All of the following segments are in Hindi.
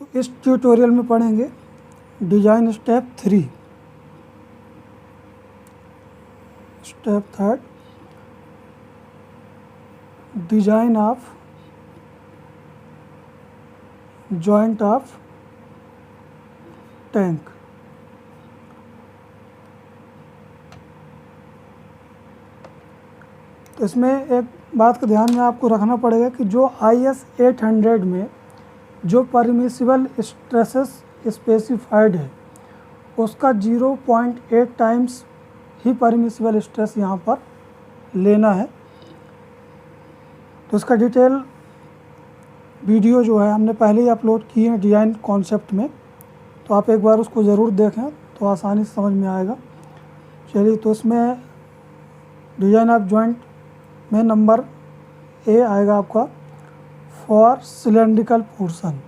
तो इस ट्यूटोरियल में पढ़ेंगे design step 3। Step 3 design of joint of tank. तो इसमें एक बात का ध्यान में आपको रखना पड़ेगा कि जो IS 800 में जो परमिसिबल स्ट्रेसेस स्पेसिफाइड है उसका 0.8 टाइम्स ही परमिसिबल स्ट्रेस यहाँ पर लेना है। तो इसका डिटेल वीडियो जो है हमने पहले ही अपलोड किए हैं डिज़ाइन कॉन्सेप्ट में, तो आप एक बार उसको ज़रूर देखें तो आसानी से समझ में आएगा। चलिए, तो इसमें डिज़ाइन ऑफ जॉइंट में नंबर ए आएगा आपका फॉर सिलेंड्रिकल पोर्शन।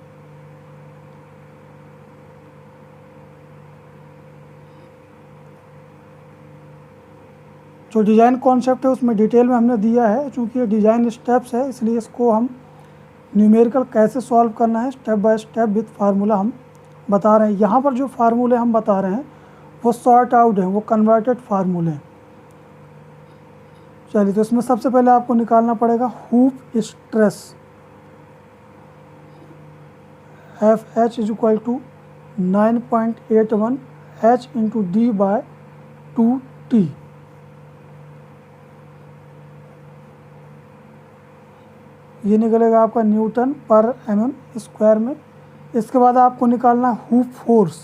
जो डिज़ाइन कॉन्सेप्ट है उसमें डिटेल में हमने दिया है, चूँकि ये डिज़ाइन स्टेप्स है इसलिए इसको हम न्यूमेरिकल कैसे सॉल्व करना है step by step with formula हम बता रहे हैं। यहाँ पर जो फार्मूले हम बता रहे हैं वो सॉर्ट आउट है, वो कन्वर्टेड फार्मूले हैं। चलिए, तो इसमें सबसे पहले आपको निकालना पड़ेगा hoop stress FH = 9.81 H × D/2T। ये निकलेगा आपका न्यूटन पर mm स्क्वायर में। इसके बाद आपको निकालना hoop force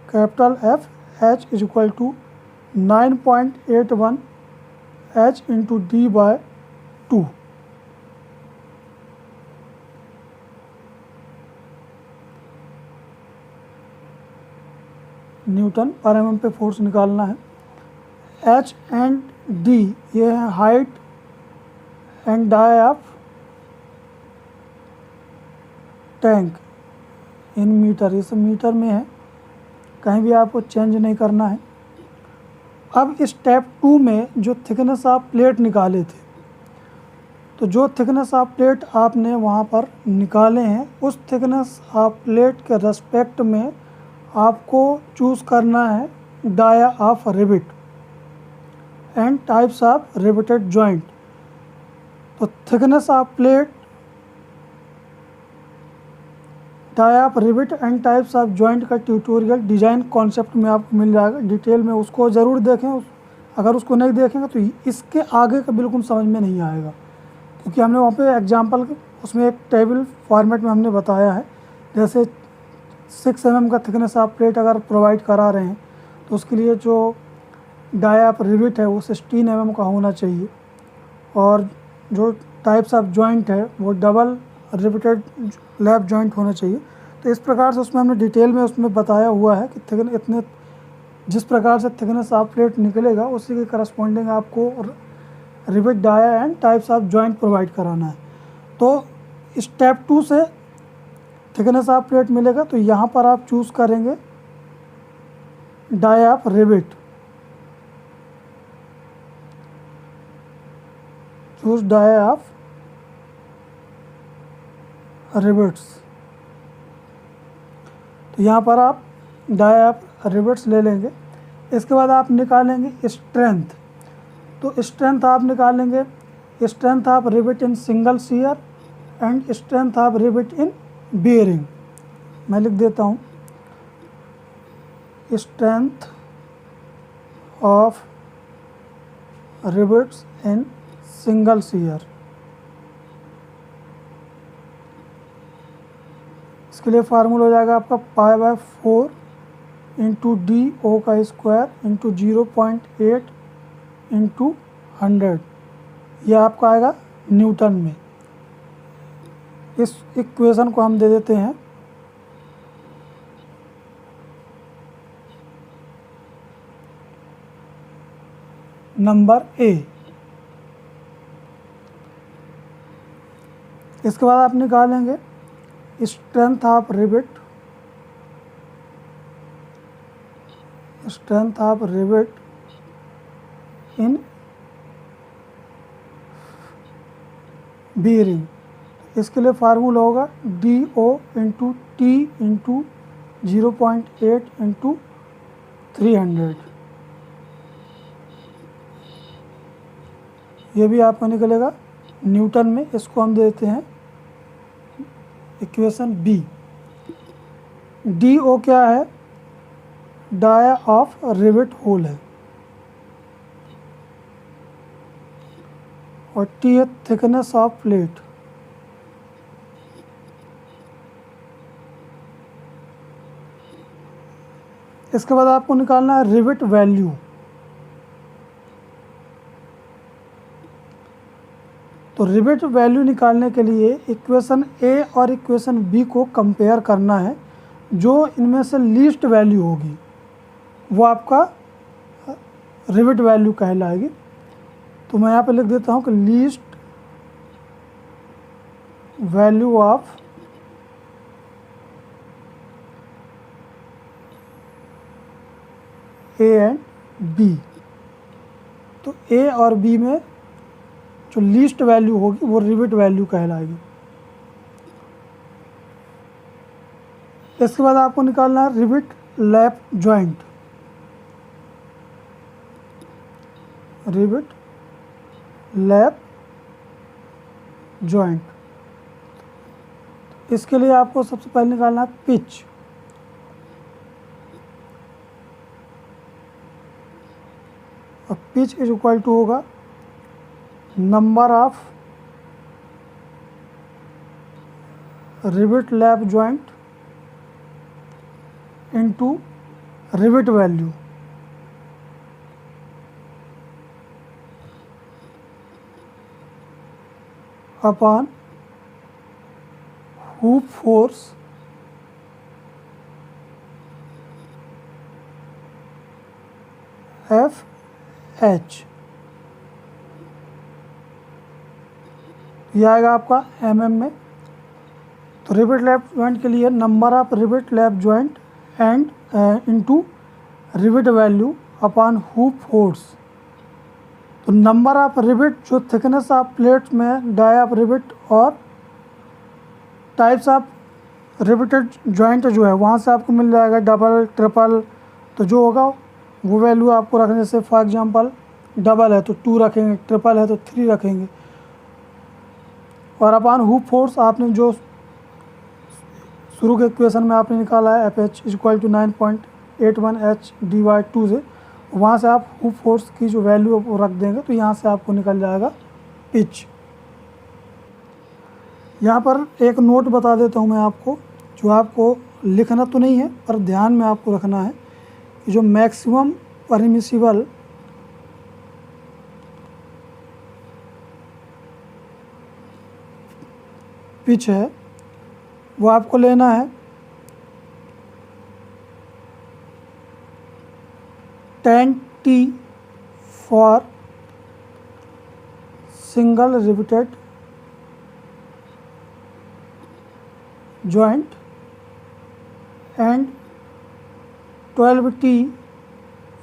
capital H = 9.81 H × D/2। Newton पर mm पे फोर्स निकालना है। H एंड D ये है height and dia of tank in metre, ये सब मीटर में है, कहीं भी आपको चेंज नहीं करना है। अब स्टेप 2 में जो थिकनेस ऑफ प्लेट निकाले थे, तो जो थिकनेस ऑफ प्लेट आपने वहाँ पर निकाले हैं उस थिकनेस ऑफ प्लेट के रेस्पेक्ट में आपको चूज़ करना है dia of rivet and types of riveted joint. तो thickness of plate, dia of rivet and types of joint का ट्यूटोरियल डिज़ाइन कॉन्सेप्ट में आपको मिल जाएगा डिटेल में, उसको ज़रूर देखें। अगर उसको नहीं देखेंगे तो इसके आगे का बिल्कुल समझ में नहीं आएगा, क्योंकि हमने वहाँ पे एग्जांपल उसमें एक टेबल फॉर्मेट में हमने बताया है। जैसे 6 mm का थिकनेस ऑफ प्लेट अगर प्रोवाइड करा रहे हैं तो उसके लिए जो डाया ऑफ रिविट है वो 16 mm का होना चाहिए, और जो टाइप्स ऑफ जॉइंट है वो डबल रिवेटेड लैप जॉइंट होना चाहिए। तो इस प्रकार से उसमें हमने डिटेल में उसमें बताया हुआ है कि थिकनेस इतने, जिस प्रकार से थिकनेस ऑफ प्लेट निकलेगा उसी के करस्पॉन्डिंग आपको rivet dia and types of joint provide कराना है। तो स्टेप 2 से थिकनेस ऑफ प्लेट मिलेगा तो यहाँ पर आप चूज़ करेंगे dia of rivet, choose dia of rivets. तो यहाँ पर आप डाया ऑफ रिवेट्स ले लेंगे। इसके बाद आप निकालेंगे स्ट्रेंथ। तो स्ट्रेंथ आप निकालेंगे strength of rivet in single shear and strength of rivet in bearing. मैं लिख देता हूँ strength of rivets in single shear. इसके लिए फार्मूला हो जाएगा आपका π/4 × DO² × 0.8 × 100। यह आपका आएगा न्यूटन में। इस इक्वेशन को हम दे देते हैं नंबर A। इसके बाद आप निकालेंगे strength of rivet, strength of rivet in bearing। इसके लिए फार्मूला होगा DO into T into 0.8 into 300। ये भी आपका निकलेगा न्यूटन में। इसको हम देते हैं इक्वेशन बी। DO क्या है? डाया ऑफ रिवेट होल है, और T है थिकनेस ऑफ प्लेट। इसके बाद आपको निकालना है रिवेट वैल्यू। तो रिवेट वैल्यू निकालने के लिए इक्वेशन ए और इक्वेशन बी को कंपेयर करना है। जो इनमें से लीस्ट वैल्यू होगी वो आपका रिवेट वैल्यू कहलाएगी। तो मैं यहाँ पे लिख देता हूँ कि least value of A and B. तो ए और बी में जो लीस्ट वैल्यू होगी वो रिवेट वैल्यू कहलाएगी। इसके बाद आपको निकालना है rivet lap joint. Rivet lap joint, इसके लिए आपको सबसे पहले निकालना है पिच। और पिच इज इक्वल टू होगा number of rivet lap joint into rivet value. Upon hoop force FH। यह आएगा आपका mm में। तो रिवेट लैप जॉइंट के लिए number of rivet lap joint and into rivet value upon hoop force. तो नंबर ऑफ रिवेट जो थिकनेस ऑफ प्लेट्स में डाई ऑफ रिवेट और टाइप्स ऑफ रिवेटेड जॉइंट जो है वहाँ से आपको मिल जाएगा डबल ट्रिपल। तो जो होगा वो वैल्यू आपको रखने से, फॉर एग्जांपल डबल है तो 2 रखेंगे, ट्रिपल है तो 3 रखेंगे। और अपॉन हुप फोर्स आपने जो शुरू के इक्वेशन में आपने निकाला है FH is equal to 9.81 H/2 से, वहाँ से आप हुप फोर्स की जो वैल्यू वो रख देंगे तो यहाँ से आपको निकल जाएगा पिच। यहाँ पर एक नोट बता देता हूँ मैं आपको, जो आपको लिखना तो नहीं है पर ध्यान में आपको रखना है कि जो मैक्सिमम परमिसिबल पिच है वो आपको लेना है 10T for single riveted joint and 12T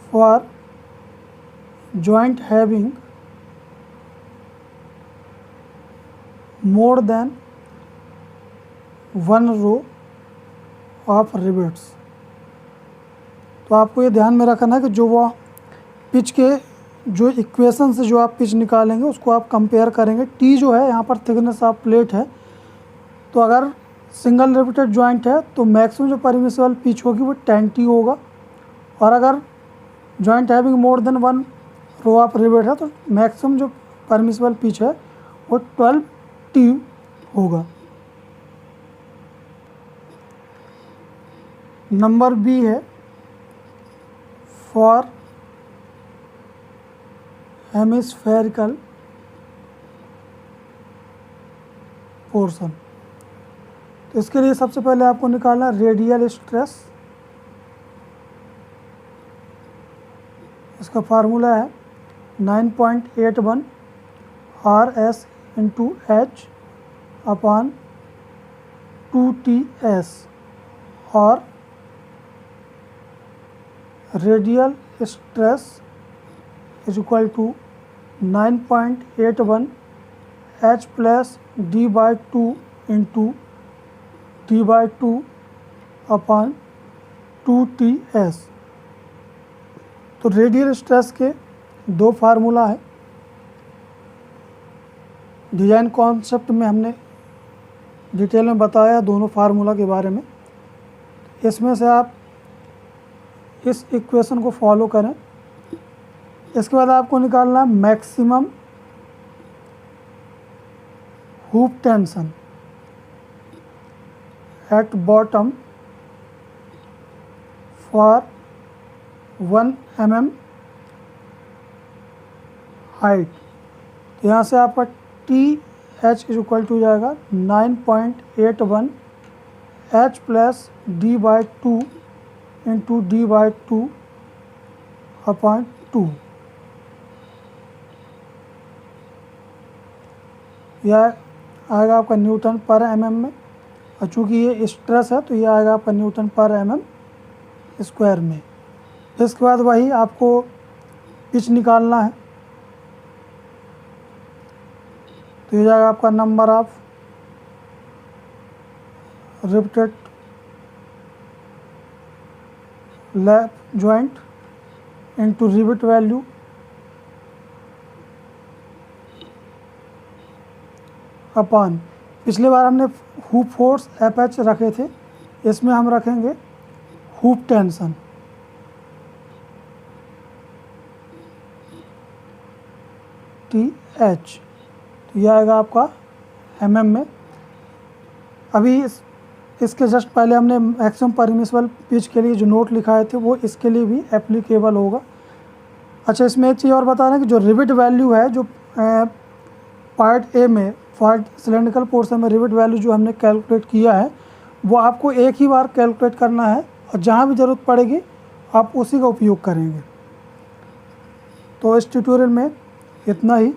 for joint having more than one row of rivets। तो आपको ये ध्यान में रखना है कि जो वो पिच के जो इक्वेशन से जो आप पिच निकालेंगे उसको आप कंपेयर करेंगे। टी जो है यहाँ पर थिकनेस ऑफ प्लेट है, तो अगर सिंगल रिवेटेड जॉइंट है तो मैक्सिमम जो परमिसिबल पिच होगी वो 10T होगा, और अगर joint having more than one row of rivet है तो मैक्सिमम जो परमिसिबल पिच है वो 12T होगा। नंबर बी है फॉर हेमिस्फेरिकल पोर्शन। तो इसके लिए सबसे पहले आपको निकालना रेडियल स्ट्रेस। इसका फार्मूला है 9.81 RS into H upon 2TS, और radial stress is equal to 9.81 H plus D/2 into T/2 upon 2TS। तो रेडियल स्ट्रेस के दो फार्मूला है, डिज़ाइन कॉन्सेप्ट में हमने डिटेल में बताया दोनों फार्मूला के बारे में। इसमें से आप इस इक्वेशन को फॉलो करें। इसके बाद आपको निकालना है maximum hoop tension at bottom for 1 mm height. तो यहाँ से आपका TH इज इक्वल टू जाएगा 9.81 H plus D/2 into D/2 upon 2। यह आएगा आपका न्यूटन पर mm में, और चूँकि ये स्ट्रेस है तो ये आएगा आपका न्यूटन पर mm स्क्वायर में। इसके बाद वही आपको पिच निकालना है। तो ये जाएगा आपका number of riveted lap joint into rivet value upon, पिछले बार हमने हुप फोर्स FH रखे थे, इसमें हम रखेंगे हुप टेंशन। TH। तो यह आएगा आपका mm में। अभी इसके जस्ट पहले हमने मैक्सिमम परमिसिबल पिच के लिए जो नोट लिखाए थे वो इसके लिए भी एप्लीकेबल होगा। अच्छा, इसमें एक चीज़ और बता रहे हैं कि जो रिवेट वैल्यू है, जो पार्ट ए में सिलेंड्रिकल पोर्शन में रिवेट वैल्यू जो हमने कैलकुलेट किया है वो आपको एक ही बार कैलकुलेट करना है, और जहाँ भी ज़रूरत पड़ेगी आप उसी का उपयोग करेंगे। तो इस ट्यूटोरियल में इतना ही।